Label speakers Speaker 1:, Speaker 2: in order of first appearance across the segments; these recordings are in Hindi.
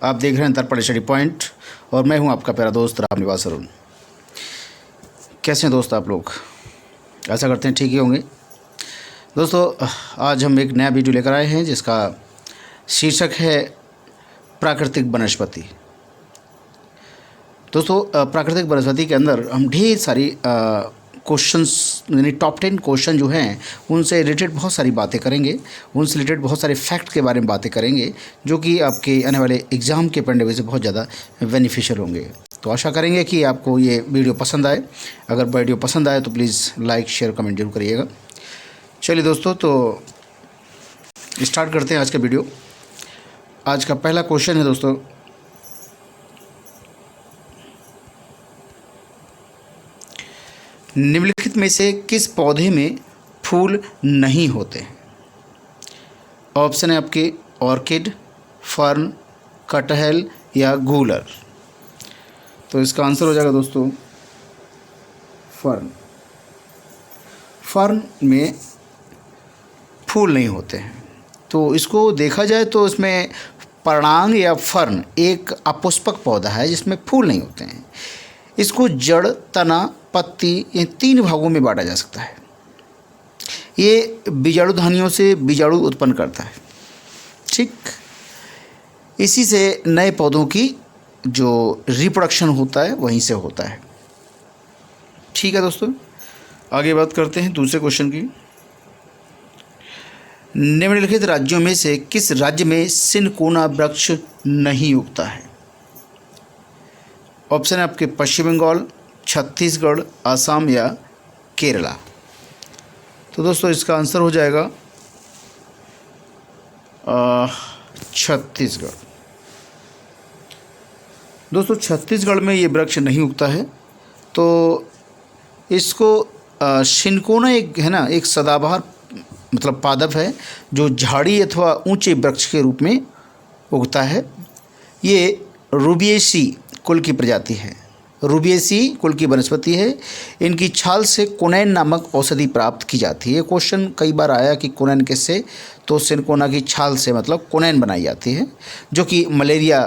Speaker 1: आप देख रहे हैं दर्पण स्टडी पॉइंट और मैं हूं आपका प्यारा दोस्त रामनिवास अरुण। कैसे हैं दोस्त आप लोग? आशा करते हैं ठीक ही होंगे। दोस्तों, आज हम एक नया वीडियो लेकर आए हैं जिसका शीर्षक है प्राकृतिक वनस्पति। दोस्तों, प्राकृतिक वनस्पति के अंदर हम ढेर सारी क्वेश्चंस यानी टॉप 10 क्वेश्चन जो हैं उनसे रिलेटेड बहुत सारी बातें करेंगे, उनसे रिलेटेड बहुत सारे फैक्ट के बारे में बातें करेंगे जो कि आपके आने वाले एग्ज़ाम के पढ़ने में से बहुत ज़्यादा बेनिफिशियल होंगे। तो आशा करेंगे कि आपको ये वीडियो पसंद आए। अगर वीडियो पसंद आए तो प्लीज़ लाइक शेयर कमेंट जरूर करिएगा। चलिए दोस्तों, तो स्टार्ट करते हैं आज का वीडियो। आज का पहला क्वेश्चन है दोस्तों, निम्नलिखित में से किस पौधे में फूल नहीं होते हैं? ऑप्शन है आपके ऑर्किड, फर्न, कटहल या गूलर। तो इसका आंसर हो जाएगा दोस्तों फर्न। फर्न में फूल नहीं होते हैं। तो इसको देखा जाए तो इसमें पर्णांग या फर्न एक अपुष्पक पौधा है जिसमें फूल नहीं होते हैं। इसको जड़, तना, पत्ती इन 3 भागों में बांटा जा सकता है। ये बीजाणुधानियों से बीजाणु उत्पन्न करता है। ठीक इसी से नए पौधों की जो रिप्रोडक्शन होता है वहीं से होता है। ठीक है दोस्तों, आगे बात करते हैं दूसरे क्वेश्चन की। निम्नलिखित राज्यों में से किस राज्य में सिनकोना वृक्ष नहीं उगता है? ऑप्शन है आपके पश्चिम बंगाल, छत्तीसगढ़, असम या केरला। तो दोस्तों इसका आंसर हो जाएगा छत्तीसगढ़। दोस्तों छत्तीसगढ़ में ये वृक्ष नहीं उगता है। तो इसको सिनकोना एक है ना, एक सदाबहार मतलब पादप है जो झाड़ी अथवा ऊंचे वृक्ष के रूप में उगता है। ये रूबिएसी कुल की प्रजाति है। रूबिएसी कुल की वनस्पति है। इनकी छाल से कोनैन नामक औषधि प्राप्त की जाती है। क्वेश्चन कई बार आया कि कोनैन किससे, तो सिनकोना की छाल से मतलब कोनैन बनाई जाती है जो कि मलेरिया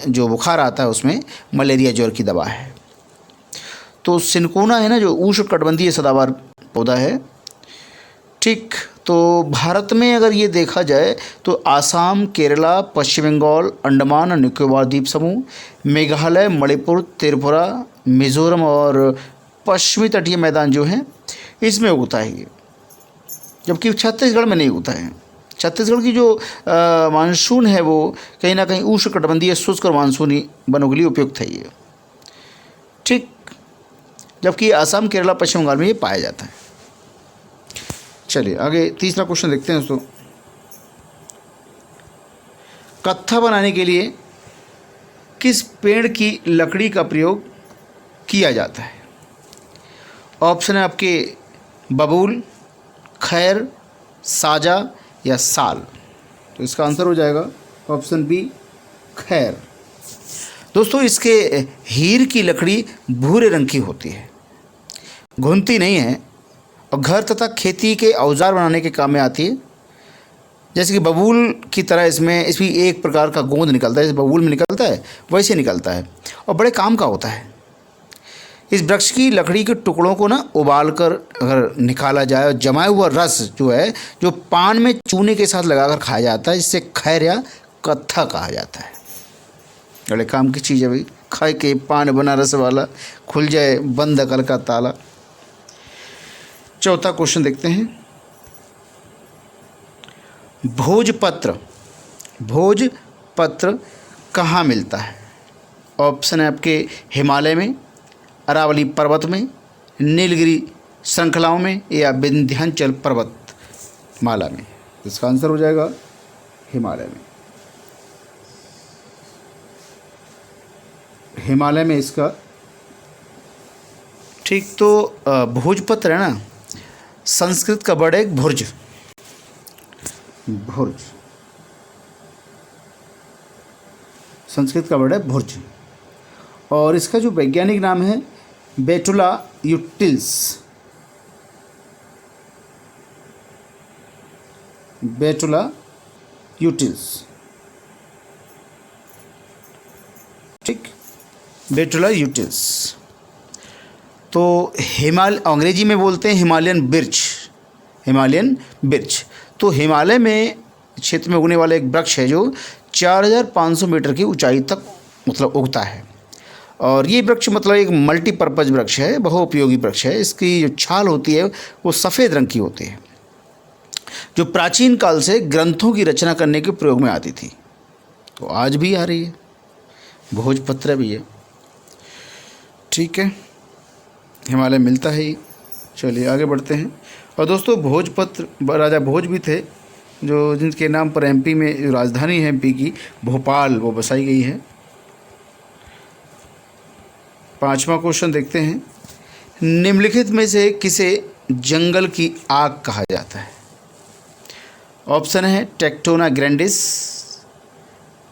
Speaker 1: जो बुखार आता है उसमें मलेरिया ज्वर की दवा है। तो सिनकोना है ना जो उष्णकटिबंधीय सदाबहार पौधा है। ठीक, तो भारत में अगर ये देखा जाए तो आसाम, केरला, पश्चिम बंगाल, अंडमान और निकोबार द्वीप समूह, मेघालय, मणिपुर, त्रिपुरा, मिजोरम और पश्चिमी तटीय मैदान जो हैं इसमें उगता है ये, जबकि छत्तीसगढ़ में नहीं उगता है। छत्तीसगढ़ की जो मानसून है वो कहीं ना कहीं उष्णकटिबंधीय शुष्क और मानसूनी वनों के लिए उपयुक्त है ये। ठीक, जबकि आसाम, केरला, पश्चिम बंगाल में ये पाया जाता है। चलिए आगे तीसरा क्वेश्चन देखते हैं दोस्तों। कत्था बनाने के लिए किस पेड़ की लकड़ी का प्रयोग किया जाता है? ऑप्शन है आपके बबूल, खैर, साजा या साल। तो इसका आंसर हो जाएगा ऑप्शन बी, खैर। दोस्तों इसके हीर की लकड़ी भूरे रंग की होती है, घुनती नहीं है और घर तथा खेती के औजार बनाने के काम में आती है। जैसे कि बबूल की तरह इसमें एक प्रकार का गोंद निकलता है, जैसे बबूल में निकलता है वैसे निकलता है और बड़े काम का होता है। इस वृक्ष की लकड़ी के टुकड़ों को ना उबाल कर अगर निकाला जाए और जमाया हुआ रस जो है जो पान में चूने के साथ लगाकर खाया जाता है, जिससे खैर या कत्था कहा जाता है। बड़े काम की चीज़ है भाई, खाए के पान बना रस वाला, खुल जाए बंद अकल का ताला। चौथा क्वेश्चन देखते हैं। भोजपत्र कहाँ मिलता है? ऑप्शन है आपके हिमालय में, अरावली पर्वत में, नीलगिरी श्रृंखलाओं में या विंध्याचल पर्वतमाला में। इसका आंसर हो जाएगा हिमालय में। हिमालय में इसका ठीक। तो भोजपत्र है ना, संस्कृत का वर्ड है भुर्ज। संस्कृत का वर्ड है भुर्ज और इसका जो वैज्ञानिक नाम है बेटुला यूटिल्स। Betula utils. ठीक, बेटुला यूटिस। तो अंग्रेजी में बोलते हैं हिमालयन बिर्च, हिमालयन बिर्च। तो हिमालय में क्षेत्र में उगने वाला एक वृक्ष है जो 4500 मीटर की ऊंचाई तक मतलब उगता है। और ये वृक्ष मतलब एक मल्टीपर्पज़ वृक्ष है, बहुउपयोगी वृक्ष है। इसकी जो छाल होती है वो सफ़ेद रंग की होती है, जो प्राचीन काल से ग्रंथों की रचना करने के प्रयोग में आती थी, तो आज भी आ रही है। भोजपत्र भी है, ठीक है, हिमालय मिलता है ये। चलिए आगे बढ़ते हैं। और दोस्तों भोजपत्र राजा भोज भी थे, जो जिनके नाम पर एमपी में जो राजधानी है एमपी की भोपाल, वो बसाई गई है। 5वां क्वेश्चन देखते हैं। निम्नलिखित में से किसे जंगल की आग कहा जाता है? ऑप्शन है Tectona grandis,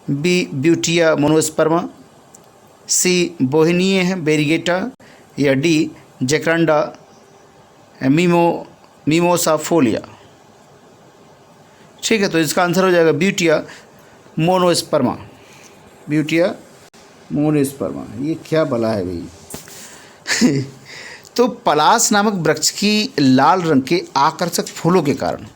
Speaker 1: B Butea monosperma, C Bauhinia variegata, या डी जैकरांडा मिमोसा फोलिया। ठीक है, तो इसका आंसर हो जाएगा ब्यूटिया मोनोस्पर्मा, ब्यूटिया मोनोस्पर्मा। ये क्या बला है भाई? तो पलास नामक वृक्ष की लाल रंग के आकर्षक फूलों के कारण,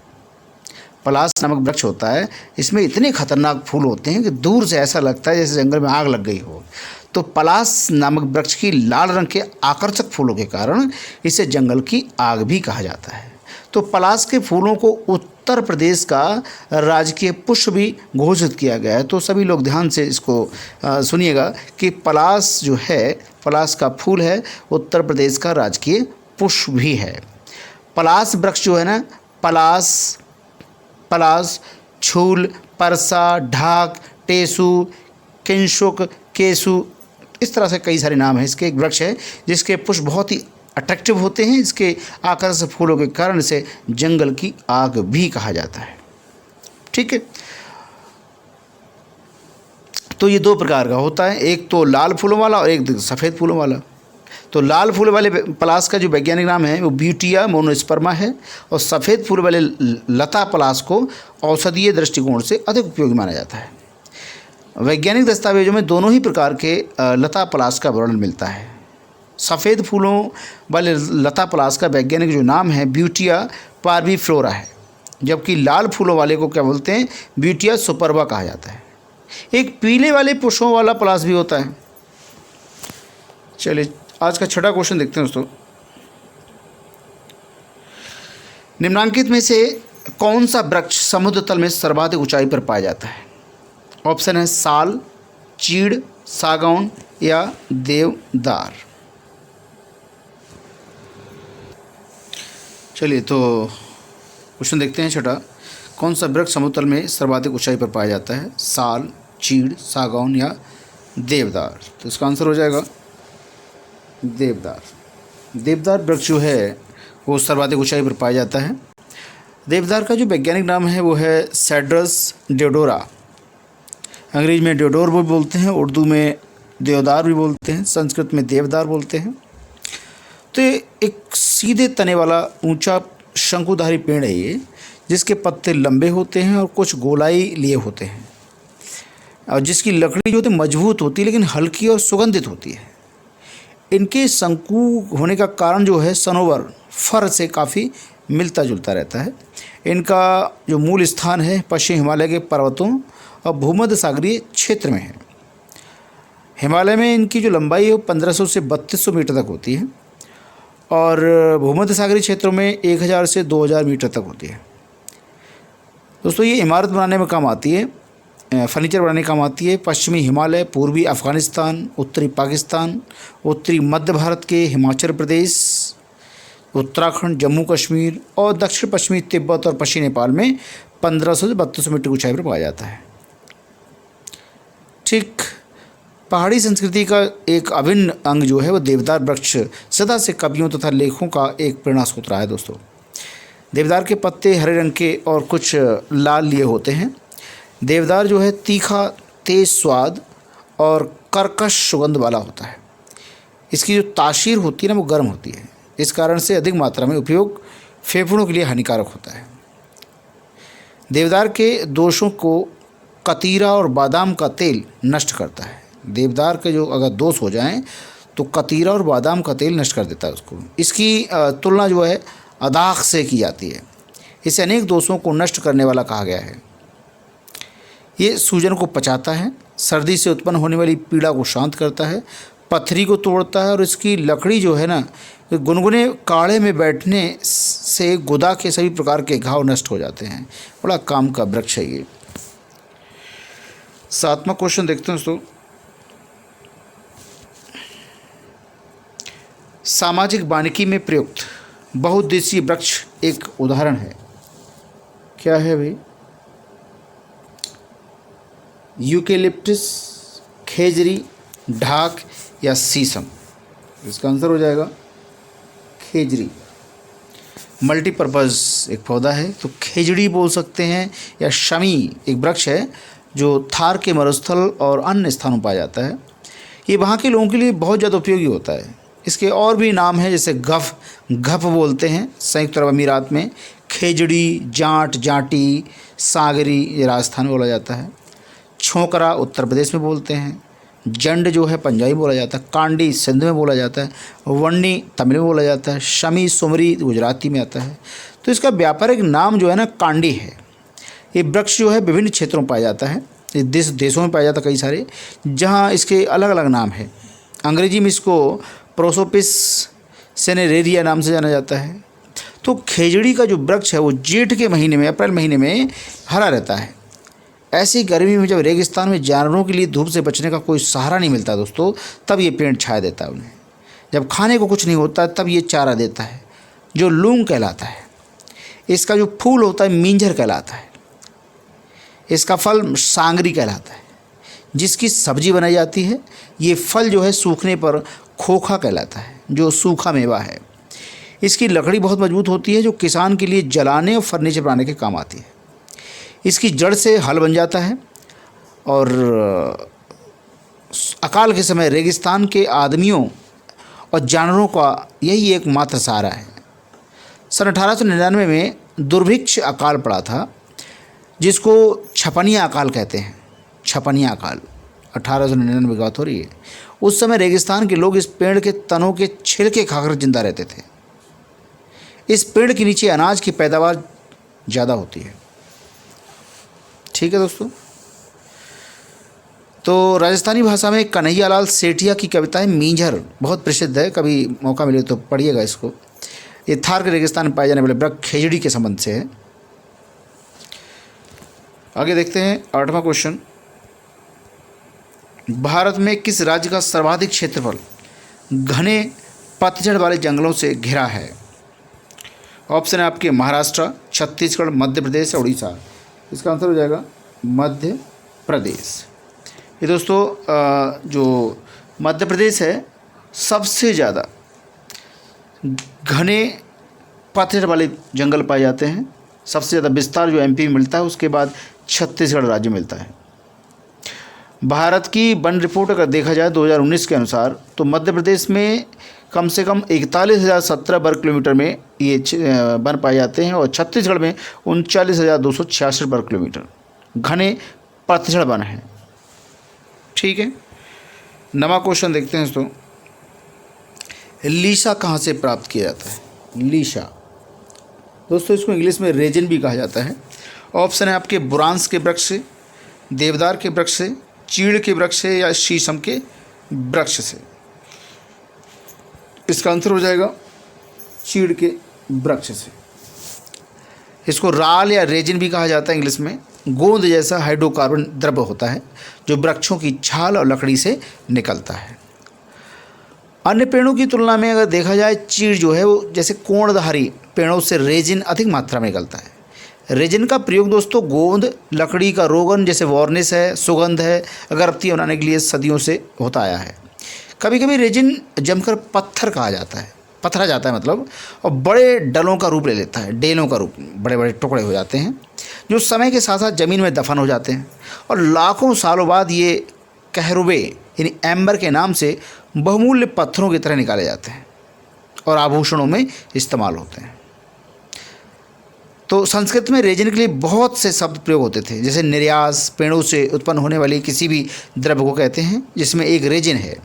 Speaker 1: पलास नामक वृक्ष होता है, इसमें इतने खतरनाक फूल होते हैं कि दूर से ऐसा लगता है जैसे जंगल में आग लग गई हो। तो पलास नामक वृक्ष की लाल रंग के आकर्षक फूलों के कारण इसे जंगल की आग भी कहा जाता है। तो पलास के फूलों को उत्तर प्रदेश का राजकीय पुष्प भी घोषित किया गया है। तो सभी लोग ध्यान से इसको सुनिएगा कि पलास जो है, पलास का फूल है, उत्तर प्रदेश का राजकीय पुष्प भी है। पलास वृक्ष जो है ना, पलास, छूल, परसा, ढाक, टेसु, किंशुक, केसु, इस तरह से कई सारे नाम हैं इसके। एक वृक्ष है जिसके पुष्प बहुत ही अट्रैक्टिव होते हैं, इसके आकर्षक फूलों के कारण इसे जंगल की आग भी कहा जाता है। ठीक है, तो ये 2 प्रकार का होता है, एक तो लाल फूलों वाला और एक सफ़ेद फूलों वाला। तो लाल फूल वाले पलास का जो वैज्ञानिक नाम है वो ब्यूटिया मोनोस्पर्मा है, और सफ़ेद फूल वाले लता पलास को औषधीय दृष्टिकोण से अधिक उपयोगी माना जाता है। वैज्ञानिक दस्तावेजों में दोनों ही प्रकार के लता पलास का वर्णन मिलता है। सफ़ेद फूलों वाले लता पलास का वैज्ञानिक जो नाम है ब्यूटिया पार्वीफ्लोरा है, जबकि लाल फूलों वाले को क्या बोलते हैं, ब्यूटिया सुपरबा कहा जाता है। एक पीले वाले पुष्पों वाला पलास भी होता है। चलिए आज का 6वां क्वेश्चन देखते हैं दोस्तों। निम्नांकित में से कौन सा वृक्ष समुद्र तल में सर्वाधिक ऊंचाई पर पाया जाता है? ऑप्शन है साल, चीड़, सागौन या देवदार। चलिए तो क्वेश्चन देखते हैं 6वां। कौन सा वृक्ष समुद्र तल में सर्वाधिक ऊंचाई पर पाया जाता है? साल, चीड़, सागौन या देवदार। तो इसका आंसर हो जाएगा देवदार। देवदार वृक्ष जो है वो सर्वाधिक ऊंचाई पर पाया जाता है। देवदार का जो वैज्ञानिक नाम है वो है सेड्रस डियोडोरा। अंग्रेजी में डियोडोर भी बोलते हैं, उर्दू में देवदार भी बोलते हैं, संस्कृत में देवदार बोलते हैं। तो ये एक सीधे तने वाला ऊंचा शंकुधारी पेड़ है ये, जिसके पत्ते लंबे होते हैं और कुछ गोलाई लिए होते हैं, और जिसकी लकड़ी जो होती है मजबूत होती है लेकिन हल्की और सुगंधित होती है। इनके शंकु होने का कारण जो है सनोवर फर से काफ़ी मिलता जुलता रहता है। इनका जो मूल स्थान है पश्चिम हिमालय के पर्वतों और भूमध्य सागरीय क्षेत्र में है। हिमालय में इनकी जो लंबाई है वो 1500 से 3200 मीटर तक होती है, और भूमध्य सागरीय क्षेत्रों में 1000 से 2000 मीटर तक होती है। दोस्तों ये इमारत बनाने में काम आती है, फर्नीचर बनाने काम आती है। पश्चिमी हिमालय, पूर्वी अफ़गानिस्तान, उत्तरी पाकिस्तान, उत्तरी मध्य भारत के हिमाचल प्रदेश, उत्तराखंड, जम्मू कश्मीर और दक्षिण पश्चिमी तिब्बत और पश्चिमी नेपाल में 1500 से 3200 मीटर ऊंचाई पर पाया जाता है। ठीक, पहाड़ी संस्कृति का एक अभिन्न अंग जो है वो देवदार वृक्ष सदा से कवियों तथा लेखकों का एक प्रेरणा स्रोत रहा है। दोस्तों देवदार के पत्ते हरे रंग के और कुछ लाल लिए होते हैं। देवदार जो है तीखा, तेज स्वाद और कर्कश सुगंध वाला होता है। इसकी जो तासीर होती है ना वो गर्म होती है, इस कारण से अधिक मात्रा में उपयोग फेफड़ों के लिए हानिकारक होता है। देवदार के दोषों को कतीरा और बादाम का तेल नष्ट करता है। देवदार के जो अगर दोष हो जाएं तो कतीरा और बादाम का तेल नष्ट कर देता है उसको। इसकी तुलना जो है अदाख से की जाती है। इसे अनेक दोषों को नष्ट करने वाला कहा गया है। ये सूजन को पचाता है, सर्दी से उत्पन्न होने वाली पीड़ा को शांत करता है, पथरी को तोड़ता है और इसकी लकड़ी जो है ना, गुनगुने काढ़े में बैठने से गुदा के सभी प्रकार के घाव नष्ट हो जाते हैं। बड़ा काम का वृक्ष है ये। 7वां क्वेश्चन देखते हैं दोस्तों। सामाजिक वानिकी में प्रयुक्त बहुउद्देशीय वृक्ष एक उदाहरण है। क्या है भाई? यूकेलिप्टस, खेजड़ी, ढाक या शीशम। इसका आंसर हो जाएगा खेजड़ी। मल्टीपर्पज़ एक पौधा है तो खेजड़ी बोल सकते हैं, या शमी एक वृक्ष है जो थार के मरुस्थल और अन्य स्थानों पाया जाता है। ये वहाँ के लोगों के लिए बहुत ज़्यादा उपयोगी होता है। इसके और भी नाम हैं, जैसे घप बोलते हैं संयुक्त अरब अमीरात में, खेजड़ी, जाट, जाटी, सागरी ये राजस्थान में बोला जाता है, छोकरा उत्तर प्रदेश में बोलते हैं, जंड जो है पंजाबी बोला जाता है, कांडी सिंध में बोला जाता है, वन्नी तमिल में बोला जाता है, शमी सुमरी गुजराती में आता है। तो इसका व्यापारिक नाम जो है ना कांडी है। ये वृक्ष जो है विभिन्न क्षेत्रों में पाया जाता है, देशों में पाया जाता है कई सारे, जहाँ इसके अलग अलग नाम है। अंग्रेजी में इसको प्रोसोपिस सेनेरेरिया नाम से जाना जाता है। तो खेजड़ी का जो वृक्ष है वो जेठ के महीने में, अप्रैल महीने में हरा रहता है। ऐसी गर्मी में जब रेगिस्तान में जानवरों के लिए धूप से बचने का कोई सहारा नहीं मिलता दोस्तों, तब ये पेड़ छाया देता है उन्हें। जब खाने को कुछ नहीं होता तब ये चारा देता है जो लूंग कहलाता है। इसका जो फूल होता है मींझर कहलाता है। इसका फल सांगरी कहलाता है जिसकी सब्जी बनाई जाती है। ये फल जो है सूखने पर खोखा कहलाता है जो सूखा मेवा है। इसकी लकड़ी बहुत मजबूत होती है जो किसान के लिए जलाने और फर्नीचर बनाने के काम आती है। इसकी जड़ से हल बन जाता है और अकाल के समय रेगिस्तान के आदमियों और जानवरों का यही एकमात्र सहारा है। सन 1899 में दुर्भिक्ष अकाल पड़ा था जिसको छपनिया अकाल कहते हैं। छपनिया अकाल 1899 की बात हो रही है। उस समय रेगिस्तान के लोग इस पेड़ के तनों के छिलके खाकर जिंदा रहते थे। इस पेड़ के नीचे अनाज की पैदावार ज़्यादा होती है। ठीक है दोस्तों। तो राजस्थानी भाषा में कन्हैयालाल सेठिया की कविताएं मींझर बहुत प्रसिद्ध है, कभी मौका मिले तो पढ़िएगा इसको। ये थार के रेगिस्तान में पाए जाने वाले वृक्ष खेजड़ी के संबंध से है। आगे देखते हैं 8वां क्वेश्चन। भारत में किस राज्य का सर्वाधिक क्षेत्रफल घने पतझड़ वाले जंगलों से घिरा है? ऑप्शन है आपके महाराष्ट्र, छत्तीसगढ़, मध्य प्रदेश या उड़ीसा। इसका आंसर हो जाएगा मध्य प्रदेश। ये दोस्तों जो मध्य प्रदेश है सबसे ज़्यादा घने पतझड़ वाले जंगल पाए जाते हैं। सबसे ज़्यादा विस्तार जो एमपी में मिलता है, उसके बाद छत्तीसगढ़ राज्य मिलता है। भारत की वन रिपोर्ट अगर देखा जाए 2019 के अनुसार तो मध्य प्रदेश में कम से कम 41,017 वर्ग किलोमीटर में ये वन पाए जाते हैं और छत्तीसगढ़ में 39,266 वर्ग किलोमीटर घने पतझड़ वन है। ठीक है। नवा क्वेश्चन देखते हैं दोस्तों। लीशा कहाँ से प्राप्त किया जाता है? लीशा दोस्तों इसको इंग्लिश में रेजिन भी कहा जाता है। ऑप्शन है आपके बुरांस के वृक्ष से, देवदार के वृक्ष से, चीड़ के वृक्ष से या शीशम के वृक्ष से। इसका आंसर हो जाएगा चीड़ के वृक्ष से। इसको राल या रेजिन भी कहा जाता है इंग्लिश में। गोंद जैसा हाइड्रोकार्बन द्रव्य होता है जो वृक्षों की छाल और लकड़ी से निकलता है। अन्य पेड़ों की तुलना में अगर देखा जाए चीड़ जो है वो जैसे कोणधारी पेड़ों से रेजिन अधिक मात्रा में निकलता है। रेजिन का प्रयोग दोस्तों गोंद, लकड़ी का रोगन जैसे वॉर्निश है, सुगंध है, अगरबत्ती बनाने के लिए सदियों से होता आया है। कभी कभी रेजिन जमकर पत्थर कहा जाता है, पथरा जाता है मतलब, और बड़े डलों का रूप ले लेता है, डेलों का रूप, बड़े बड़े टुकड़े हो जाते हैं जो समय के साथ साथ ज़मीन में दफन हो जाते हैं और लाखों सालों बाद ये कहरुबे यानी एम्बर के नाम से बहुमूल्य पत्थरों की तरह निकाले जाते हैं और आभूषणों में इस्तेमाल होते हैं। तो संस्कृत में रेजिन के लिए बहुत से शब्द प्रयोग होते थे, जैसे निर्यास पेड़ों से उत्पन्न होने वाली किसी भी द्रव्य को कहते हैं जिसमें एक रेजिन है।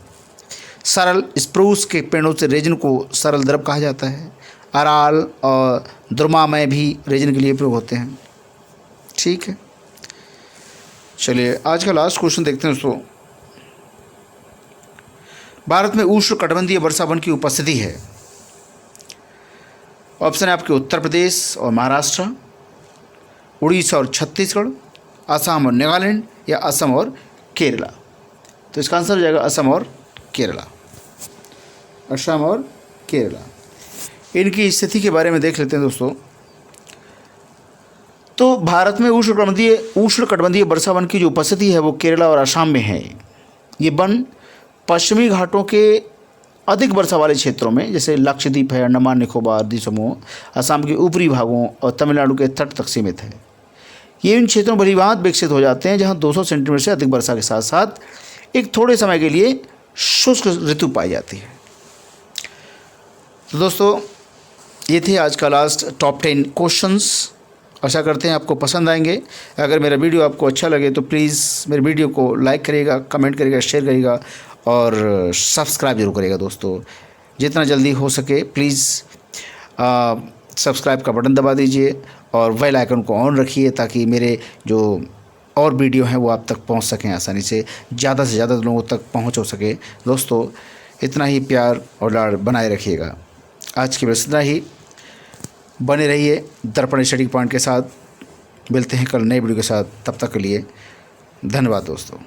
Speaker 1: सरल स्प्रूस के पेड़ों से रेजिन को सरल द्रव्य कहा जाता है। अराल और द्रुमामय भी रेजिन के लिए प्रयोग होते हैं। ठीक है, चलिए आज का लास्ट क्वेश्चन देखते हैं दोस्तों। भारत में उष्ण कटिबंधीय वर्षा वन की उपस्थिति है। ऑप्शन है आपके उत्तर प्रदेश और महाराष्ट्र, उड़ीसा और छत्तीसगढ़, असम और नागालैंड, या असम और केरला। तो इसका आंसर हो जाएगा असम और केरला। असम और केरला। इनकी स्थिति के बारे में देख लेते हैं दोस्तों। तो भारत में उष्ण कटिबंधीय वर्षा वन की जो उपस्थिति है वो केरला और असम में है। ये वन पश्चिमी घाटों के अधिक वर्षा वाले क्षेत्रों में, जैसे लक्षद्वीप है, अंडमान निकोबार द्वीप समूह, असम के ऊपरी भागों और तमिलनाडु के तट तक सीमित है। ये इन क्षेत्रों में भलीभांत विकसित हो जाते हैं जहां 200 सेंटीमीटर से अधिक वर्षा के साथ साथ एक थोड़े समय के लिए शुष्क ऋतु पाई जाती है। तो दोस्तों ये थे आज का लास्ट टॉप 10 क्वेश्चंस। आशा करते हैं आपको पसंद आएंगे। अगर मेरा वीडियो आपको अच्छा लगे तो प्लीज़ मेरे वीडियो को लाइक करिएगा, कमेंट करिएगा, शेयर करिएगा और सब्सक्राइब जरूर करिएगा दोस्तों। जितना जल्दी हो सके प्लीज़ सब्सक्राइब का बटन दबा दीजिए और बेल आइकन को ऑन रखिए ताकि मेरे जो और वीडियो हैं वो आप तक पहुंच सकें आसानी से ज़्यादा लोगों तक पहुंच हो सके। दोस्तों इतना ही प्यार और लाड़ बनाए रखिएगा। आज की बस इतना ही। बने रहिए दर्पण स्टडी पॉइंट के साथ। मिलते हैं कल नए वीडियो के साथ। तब तक के लिए धन्यवाद दोस्तों।